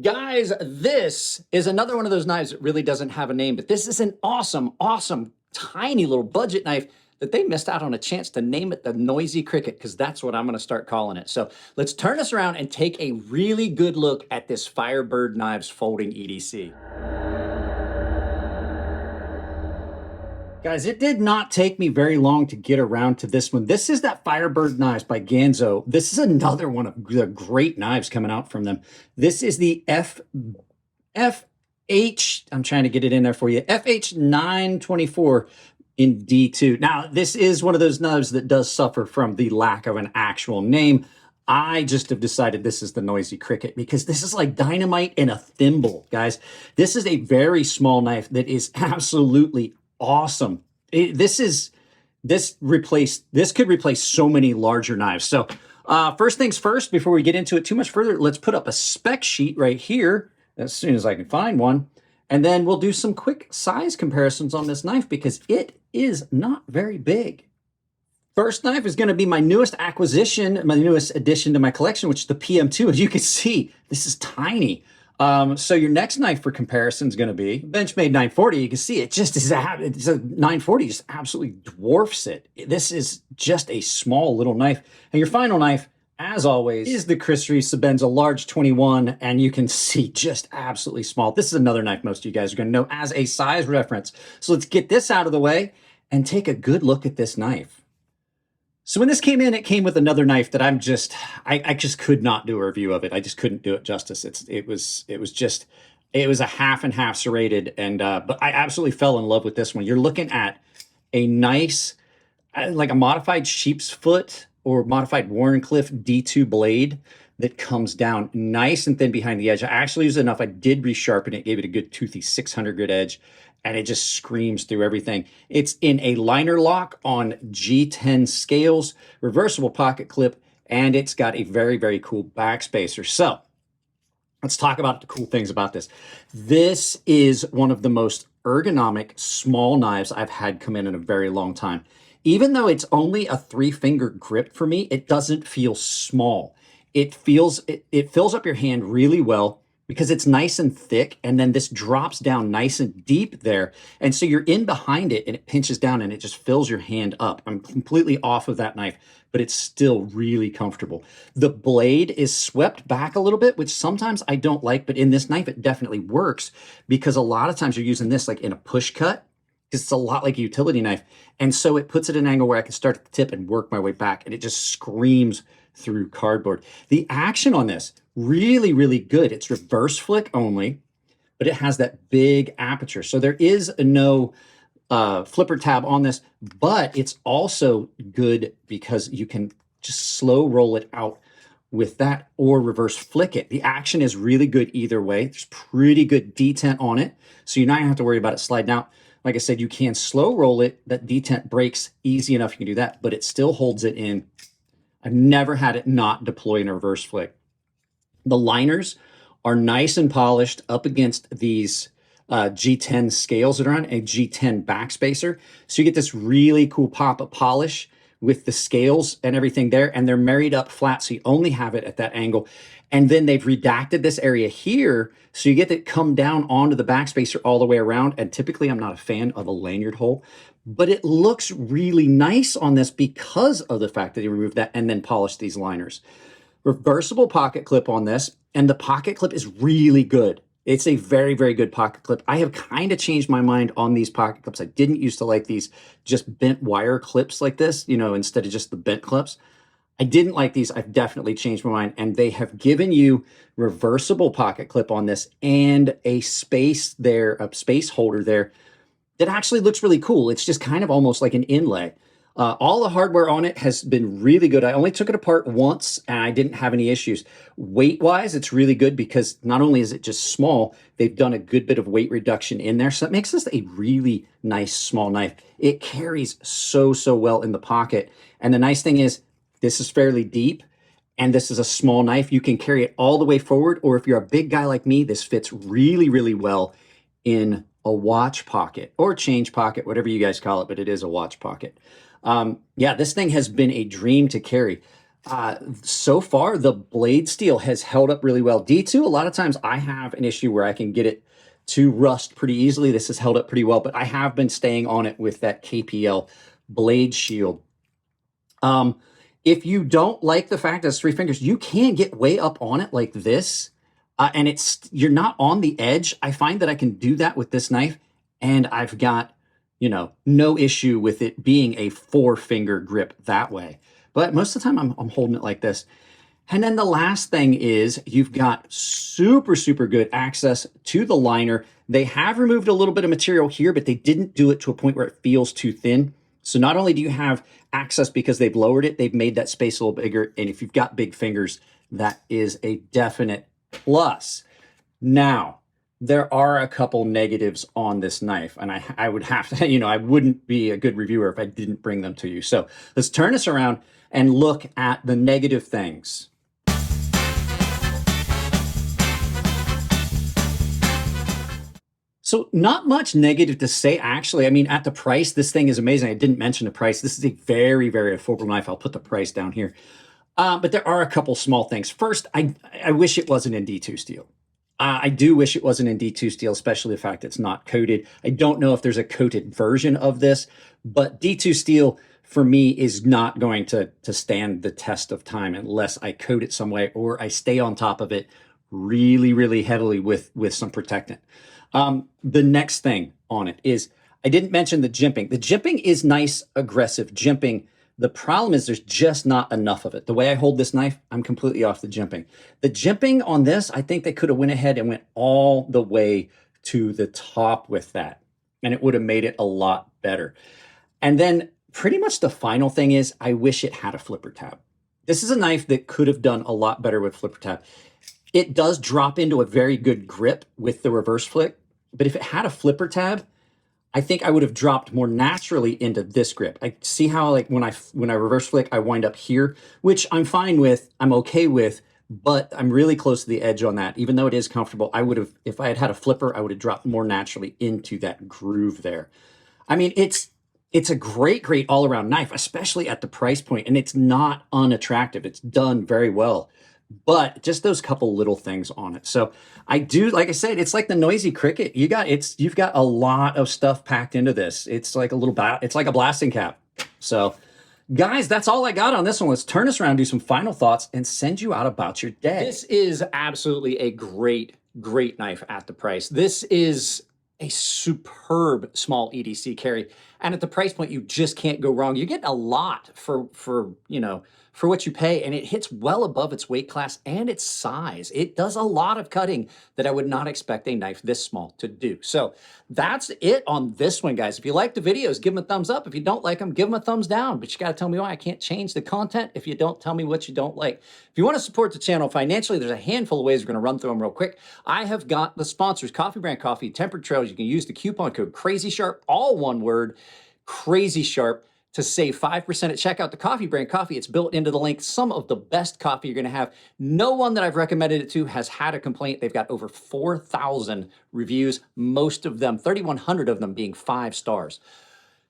Guys, this is another one of those knives that really doesn't have a name, but this is an awesome, awesome, tiny little budget knife that they missed out on a chance to name it the Noisy Cricket, because that's what I'm going to start calling it. So let's turn this around and take a really good look at this Firebird Knives folding EDC. Guys, it did not take me very long to get around to this one. This is that Firebird Knives by Ganzo. This is another one of the great knives coming out from them. This is the FH, I'm trying to get it in there for you, FH924 in D2. Now, this is one of those knives that does suffer from the lack of an actual name. I just have decided this is the Noisy Cricket because this is like dynamite in a thimble, guys. This is a very small knife that is absolutely awesome. This could replace so many larger knives. So first things first, before we get into it too much further, let's put up a spec sheet right here as soon as I can find one. And then we'll do some quick size comparisons on this knife because it is not very big. First knife is going to be my newest acquisition, my newest addition to my collection, which is the PM2. As you can see, this is tiny. So your next knife for comparison is going to be Benchmade 940. You can see it just is, it's a 940 just absolutely dwarfs it. This is just a small little knife. And your final knife, as always, is the Chris Reeve Sebenza large 21. And you can see just absolutely small. This is another knife most of you guys are going to know as a size reference. So let's get this out of the way and take a good look at this knife. So when this came in, it came with another knife that I just could not do a review of it. I just couldn't do it justice. It was a half and half serrated, and but I absolutely fell in love with this one. You're looking at a nice, like a modified sheep's foot or modified Warncliffe D2 blade that comes down nice and thin behind the edge. I actually used enough. I did resharpen it, gave it a good toothy 600 grit edge, and it just screams through everything. It's in a liner lock on G10 scales, reversible pocket clip, and it's got a very, very cool backspacer. So let's talk about the cool things about this. This is one of the most ergonomic small knives I've had come in a very long time. Even though it's only a 3-finger grip for me, it doesn't feel small. It fills up your hand really well because it's nice and thick, and then this drops down nice and deep there. And so you're in behind it and it pinches down and it just fills your hand up. I'm completely off of that knife, but it's still really comfortable. The blade is swept back a little bit, which sometimes I don't like, but in this knife, it definitely works because a lot of times you're using this like in a push cut because it's a lot like a utility knife. And so it puts it at an angle where I can start at the tip and work my way back, and it just screams through cardboard. The action on this, really, really good. It's reverse flick only, but it has that big aperture. So there is no flipper tab on this, but it's also good because you can just slow roll it out with that or reverse flick it. The action is really good either way. There's pretty good detent on it, so you're not gonna have to worry about it sliding out. Like I said, you can slow roll it. That detent breaks easy enough. You can do that, but it still holds it in. I've never had it not deploy in a reverse flick. The liners are nice and polished up against these G10 scales that are on a G10 backspacer. So you get this really cool pop of polish with the scales and everything there, and they're married up flat, so you only have it at that angle. And then they've redacted this area here, so you get to come down onto the backspacer all the way around. And typically I'm not a fan of a lanyard hole, but it looks really nice on this because of the fact that they removed that and then polished these liners. Reversible pocket clip on this, and the pocket clip is really good. It's a very, very good pocket clip. I have kind of changed my mind on these pocket clips. I didn't used to like these just bent wire clips like this, you know, instead of just the bent clips. I didn't like these. I've definitely changed my mind, and they have given you reversible pocket clip on this and a space there, a space holder there that actually looks really cool. It's just kind of almost like an inlay. All the hardware on it has been really good. I only took it apart once and I didn't have any issues. Weight-wise, it's really good because not only is it just small, they've done a good bit of weight reduction in there. So that makes this a really nice small knife. It carries so, so well in the pocket. And the nice thing is this is fairly deep and this is a small knife. You can carry it all the way forward, or if you're a big guy like me, this fits really, really well in a watch pocket or change pocket, whatever you guys call it, but it is a watch pocket. Yeah, this thing has been a dream to carry. So far, the blade steel has held up really well. D2, a lot of times I have an issue where I can get it to rust pretty easily. This has held up pretty well, but I have been staying on it with that KPL blade shield. If you don't like the fact that it's 3 fingers, you can get way up on it like this, and you're not on the edge. I find that I can do that with this knife, and I've got, you know, no issue with it being a 4-finger grip that way. But most of the time I'm holding it like this. And then the last thing is you've got super, super good access to the liner. They have removed a little bit of material here, but they didn't do it to a point where it feels too thin. So not only do you have access because they've lowered it, they've made that space a little bigger. And if you've got big fingers, that is a definite plus. Now, there are a couple negatives on this knife, and I would have to, you know, I wouldn't be a good reviewer if I didn't bring them to you. So let's turn this around and look at the negative things. So not much negative to say, actually. I mean, at the price, this thing is amazing. I didn't mention the price. This is a very, very affordable knife. I'll put the price down here. But there are a couple small things. First, I wish it wasn't in D2 steel. I do wish it wasn't in D2 steel, especially the fact it's not coated. I don't know if there's a coated version of this, but D2 steel for me is not going to stand the test of time unless I coat it some way or I stay on top of it really, really heavily with some protectant. The next thing on it is, I didn't mention the jimping. The jimping is nice, aggressive jimping. The problem is there's just not enough of it. The way I hold this knife, I'm completely off the jimping. The jimping on this, I think they could have went ahead and went all the way to the top with that, and it would have made it a lot better. And then pretty much the final thing is, I wish it had a flipper tab. This is a knife that could have done a lot better with flipper tab. It does drop into a very good grip with the reverse flick, but if it had a flipper tab, I think I would have dropped more naturally into this grip. I see how, like, when I reverse flick, I wind up here, which I'm fine with, I'm okay with, but I'm really close to the edge on that. Even though it is comfortable, I would have, if I had had a flipper, I would have dropped more naturally into that groove there. I mean, it's a great, great all-around knife, especially at the price point, and it's not unattractive. It's done very well, but just those couple little things on it. So I do, like I said, it's like the noisy cricket. You've got a lot of stuff packed into this. It's like it's like a blasting cap. So guys, that's all I got on this one. Let's turn this around, do some final thoughts, and send you out about your day. This is absolutely a great, great knife at the price. This is a superb small EDC carry. And at the price point, you just can't go wrong. You get a lot for what you pay, and it hits well above its weight class and its size. It does a lot of cutting that I would not expect a knife this small to do. So that's it on this one, guys. If you like the videos, give them a thumbs up. If you don't like them, give them a thumbs down. But you got to tell me why. I can't change the content if you don't tell me what you don't like. If you want to support the channel financially, there's a handful of ways we're going to run through them real quick. I have got the sponsors, Coffee Brand Coffee, Tempered Trails. You can use the coupon code CrazySharp, all one word, CrazySharp, to save 5% at checkout. The Coffee Brand Coffee, it's built into the link. Some of the best coffee you're going to have. No one that I've recommended it to has had a complaint. They've got over 4,000 reviews, most of them, 3,100 of them being 5 stars.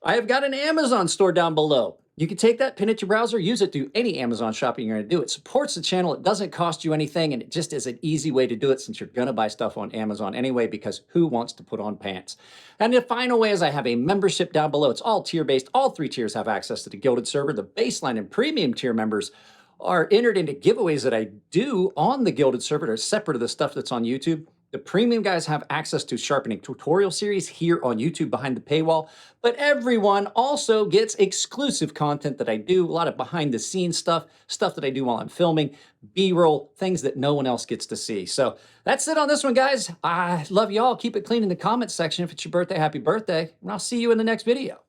I have got an Amazon store down below. You can take that, pin it to your browser, use it to any Amazon shopping you're going to do. It supports the channel. It doesn't cost you anything, and it just is an easy way to do it since you're going to buy stuff on Amazon anyway, because who wants to put on pants? And the final way is I have a membership down below. It's all tier-based. All 3 tiers have access to the Gilded server. The baseline and premium tier members are entered into giveaways that I do on the Gilded server. They're separate of the stuff that's on YouTube. The premium guys have access to sharpening tutorial series here on YouTube behind the paywall, but everyone also gets exclusive content that I do, a lot of behind the scenes stuff that I do while I'm filming, B-roll, things that no one else gets to see. So that's it on this one, guys. I love y'all. Keep it clean in the comments section. If it's your birthday, happy birthday, and I'll see you in the next video.